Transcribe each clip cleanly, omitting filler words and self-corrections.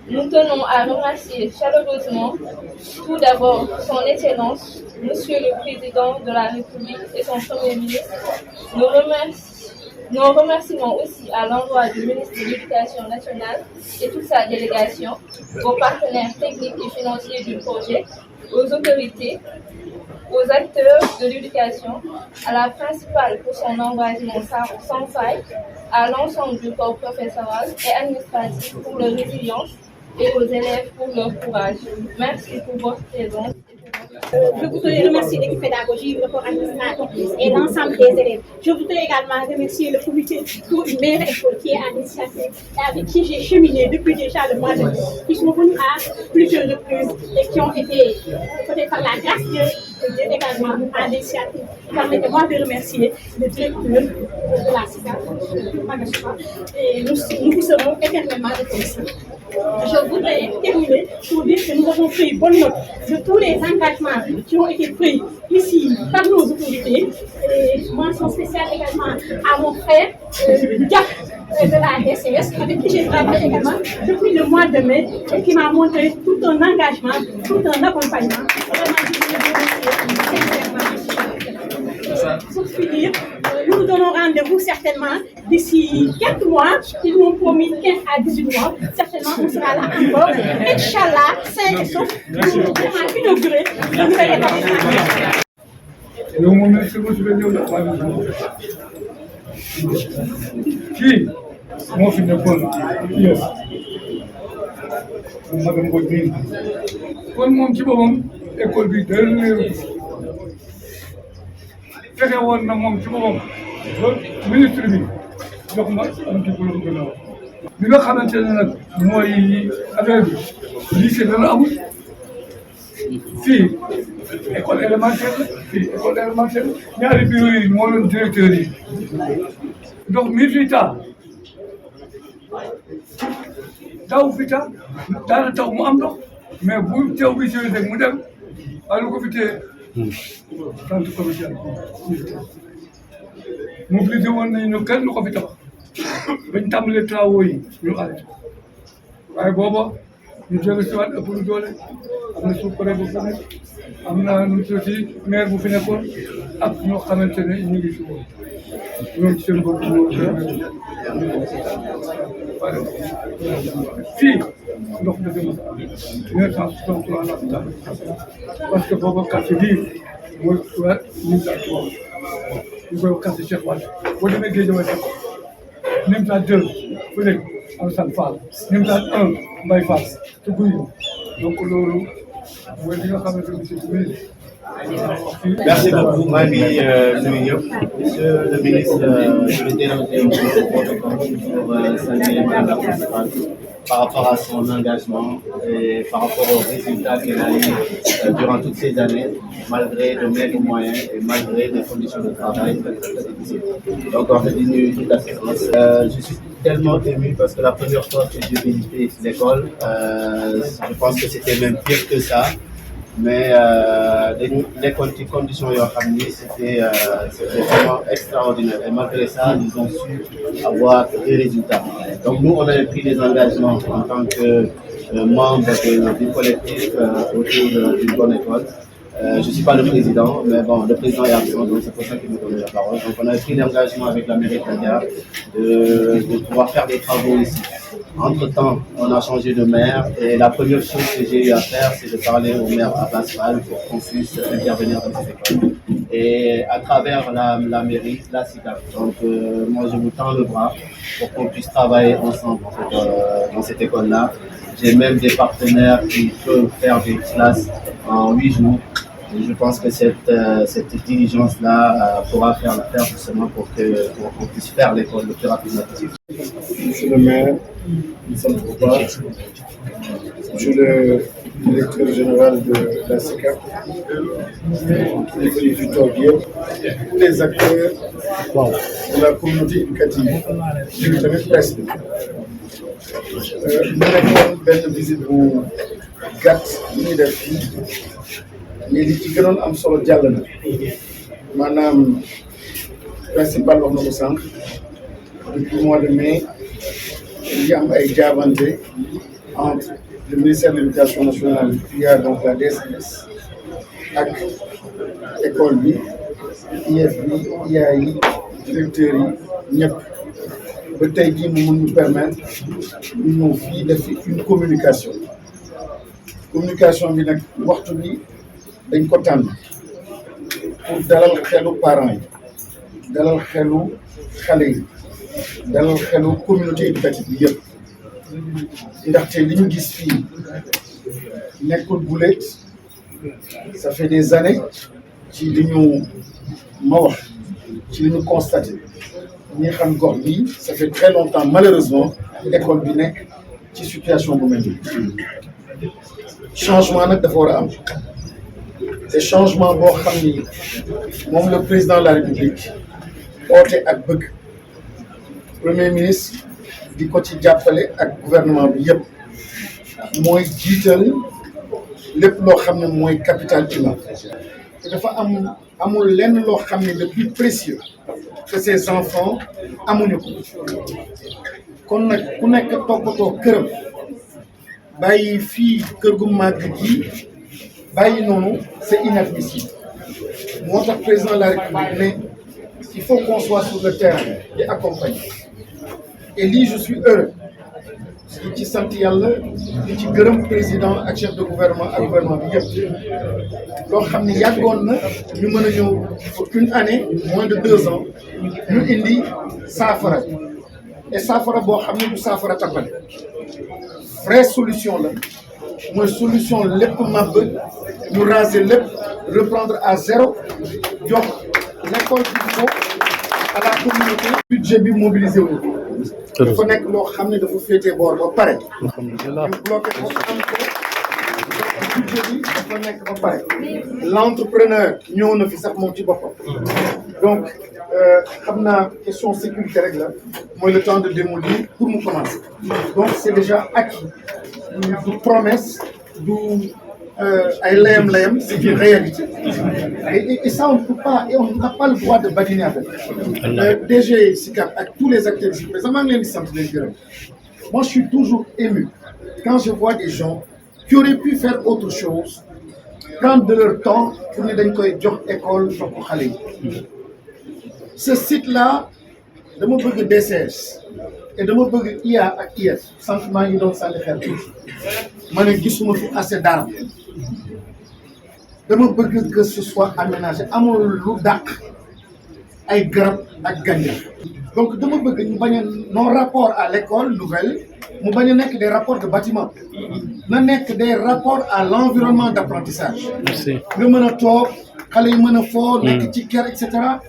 Nous tenons à remercier chaleureusement tout d'abord son Excellence, Monsieur le Président de la République et son Premier ministre. Nos remerciements aussi à l'endroit du ministre de l'Éducation nationale et toute sa délégation, aux partenaires techniques et financiers du projet, aux autorités, aux acteurs de l'éducation, à la principale pour son engagement sans faille, à l'ensemble du corps professoral et administratif pour leur résilience et aux élèves pour leur courage. Merci pour votre présence. Je voudrais remercier l'équipe pédagogique, le corps administratif et l'ensemble des élèves. Je voudrais également remercier le comité pour une meilleure école qui est à l'initiative et avec qui j'ai cheminé depuis déjà le mois de mai, qui sont venus à plusieurs reprises et qui ont été, peut-être par la grâce de Dieu, également à l'initiative. Permettez-moi de remercier le directeur de la CICAP, et nous vous serons éternellement reconnaissants. Je voudrais terminer pour dire que nous avons pris bonne note de tous les engagements qui ont été pris ici par nos autorités. Et mention spéciale également à mon frère de la DCS, avec qui j'ai travaillé également depuis le mois de mai et qui m'a montré tout un engagement, tout un accompagnement. Pour finir, nous nous donnons rendez-vous certainement d'ici quelques mois. Ils m'ont promis 15 à 18 mois. Certainement, on sera là encore. Inch'Allah, sain et sauf, pour vraiment inaugurer le nouvel établissement. Kii moo fi nekkoon IEF madame Mbodj mii kon moom ci boppam école bi dara leeru fexe woon na moom ci boppam ba ministre bi jox ma am diplôme gannaaw bi nga xamante ne nag mooy affaire bi lycée dana amul fii école élémentaire la fii école élémentaire ñaari bureau yi moo doon directeur yi ndox mi fi taa taw fi taa daana taw mu am ndox mais bu teew bi si rek mu dem waaye lu ko fi téye centre commercial mobilisé woon nañu ne kenn lu ko fi tabax bañ tàmbalee travaux yi ñu arrêté waaye booba ñu jël si waat ëpp lu doole am na sous-préfet bu fi nekk am na nu tuuti maire bu fi nekkoon ak ñoo xamante ne ñu ngi si woon ñoom ci seen bopp ñoo fii ndox dëgg la 1963 la fi taal parce que booba quartier bii mooy waa Nimza 3 ñu koy wax quartier Cheikh Wade boo demee Guédiawaye sax Nimza 2 fu nekk Alassane Fall Nimza 1 Mbaye Fall te guy donc loolu mooy li nga xamante ne monsieur le ministre. Merci beaucoup, Mami Monsieur le ministre, je vais dénoncer votre compte pour saluer Madame la Présidente par rapport à son engagement et par rapport aux résultats qu'elle a eu durant toutes ces années, malgré de maigres moyens et malgré des conditions de travail très difficiles. Donc en fait, toute l'assistance. Je suis tellement ému parce que la première fois que j'ai visité l'école, je pense que c'était même pire que ça. Mais les conditions c'était vraiment extraordinaire. Et malgré ça, ils ont su avoir des résultats. Donc nous, on avait pris des engagements en tant que membres du collectif autour d'une bonne école. Je ne suis pas le président, mais bon, le président est absent, donc c'est pour ça qu'il me donne la parole. Donc on a pris l'engagement avec la mairie de pouvoir faire des travaux ici. Entre-temps, on a changé de maire et la première chose que j'ai eu à faire, c'est de parler au maire Abbas Fall pour qu'on puisse intervenir dans cette école. Et à travers la mairie, la CICAP. Donc moi, je vous tends le bras pour qu'on puisse travailler ensemble dans cette école-là. J'ai même des partenaires qui peuvent faire des classes en 8 jours. Et je pense que cette diligence-là pourra faire l'affaire justement pour qu'on puisse faire l'école le plus rapidement possible. Monsieur le maire, nous sommes trop bas. Monsieur le directeur général de la CICAP, tous les acteurs de la communauté éducative, je vais tenir presque. Nous avons une visite pour GATT, mais li ci gënoon am solo jàll na maanaam principal wax na ko sànq depuis mois de mai ngi am ay jaabante entre le ministère de l'Éducation nationale, IA, donc la DSS, ak école bi, IF bi, IA yi, directeurs yi, ñëpp ba tey jii mu mën ñu permettre ñu ñëw fii def une communication bi nag waxtu bi dañ ko tànn pour dalal xelu parents yi dalal xelu xale yi dalal xelu communauté éducative bi yëpp ndaxte li ñu gis fii nekkul guléet ça fait des années ci li ñu ma wax ci li ñu constaté ñi xam gox bi ça fait très longtemps malheureusement école bi nekk ci situation bu mel nii changement nag dafa war a am te changement boo xam ni moom le président de la République oote ak bëgg premier ministre di ko ci jàppale ak gouvernement bi yëpp mooy jiital lépp loo xam ne mooy capital humain te dafa amul lenn loo xam ne le plus précieux que ces enfants amuñu ko kon nag ku nekk toppatoo këram bàyyi fii kër gu màgg gi bàyyi noonu c'est inadmissible moo tax président de la République ne il faut qu'on soit sur le terrain et accompagner et lii je suis heureux di ci sant yàlla di ci gërëm président ak chef de gouvernement ak gouvernement bi yëpp loo xam ne yàggoon na ñu mën a ñëw pour une année moins de 2 ans ñu indi saafara et saafara boo xam ne du saafara tappale vraie solution la mooy solution lépp màbb ñu raser lépp reprendre à zéro jox l'école du à la communauté budget bi mobilisé wu dafa nekk loo xam ne dafa féetee boor ba pare ñu bloqué ko am ko budget bi dafa nekk ba pare l'entrepreneur ñëw na fi sax moom ci boppam donc xam naa question sécurité rek la mooy le temps de démolir pour mu commencer donc c'est déjà acquis du promesse du ay layam c'est une réalité et ça on ne peut pas et on n'a pas le droit de badiner avec DG SICAP ak tous les acteurs ici présents maa ngi leen di sant leen gërëm moi je suis toujours ému quand je vois des gens qui auraient pu faire autre chose prendre de leur temps pour ne dañ koy jox école jox ko xale yi ce site là dama bëgg DCS et dama bëgg IA ak IS sant maa ngi doon sànni xel tuuti ma ne gisuma fi assez d'armes dama bëgg que ce soit aménagé amul lu dàq ay garab ak gàncax donc dama bëgg ñu bañ a nos rapports à l'école nouvelle mu bañ a nekk des rapports de bâtiment na nekk des rapports à l'environnement d'apprentissage nga mën a toog xale yi mën a foo nekk ci kër et cetera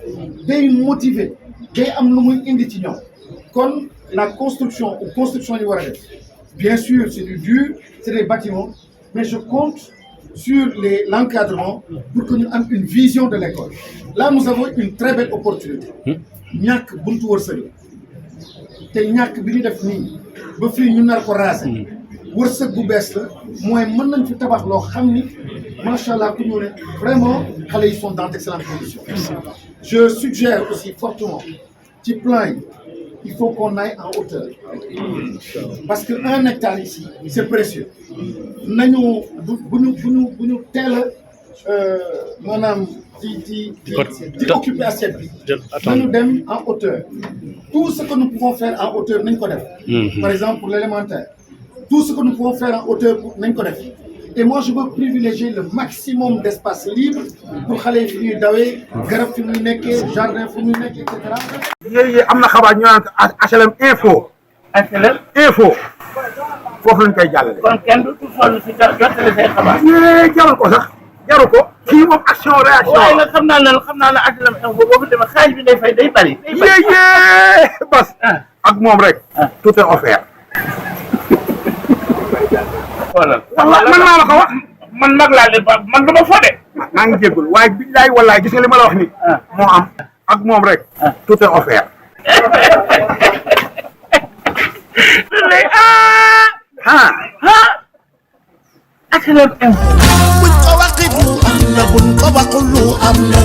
day motiver day am lu muy indi ci ñoom kon la construction yi war a def bien sûr c'est du dur c'est des bâtiments mais je compte sur l'encadrement pour que ñu am une vision de l'école là nous avons une très belle opportunité ñàkk buntu wërsëg la te ñàkk bi ñu def nii ba fii ñu nar ko raser wërsëg bu bees la mooy mën nañ fi tabax loo xam ni macha allah ku ñu ne vraiment xale yi sont dans d'excellentes conditions je suggère aussi fortement ci plan yi il faut qu'on aille en hauteur parce que 1 hectare ici c'est précieux nañu bu ñu teel a maanaam di occuper assiette bi nañu dem en hauteur tout ce que nous pouvons faire en hauteur nañ ko def par exemple pour l'élémentaire tout ce que nous pouvons faire en hauteur nañ ko def et moi je veux privilégier le maximum d'espace libre pour xale yi fi ñuy dawee garab fi muy nekkee jardin fi muy nekkee et cetera. yooyu am na xabaar ñu naan HLM info. HLM info. foofu lañ koy jàllale. kon kenn du sonn si jottali say xabaar. jarul ko sax jaru ko. kii moom action réaction. waaye nag xam naa ne HLM info boobu tamit xaalis bi day fay day bari. bas. ak moom rek. tout est offert. man maa la ko wax man mag laa leen man dama fo de maa ngi jéggul waaye billaay wallaay gis nga li ma la wax ni moo am ak moom rek tout est offert HLM buñ ko waxit lu am na buñ ko waxul lu am na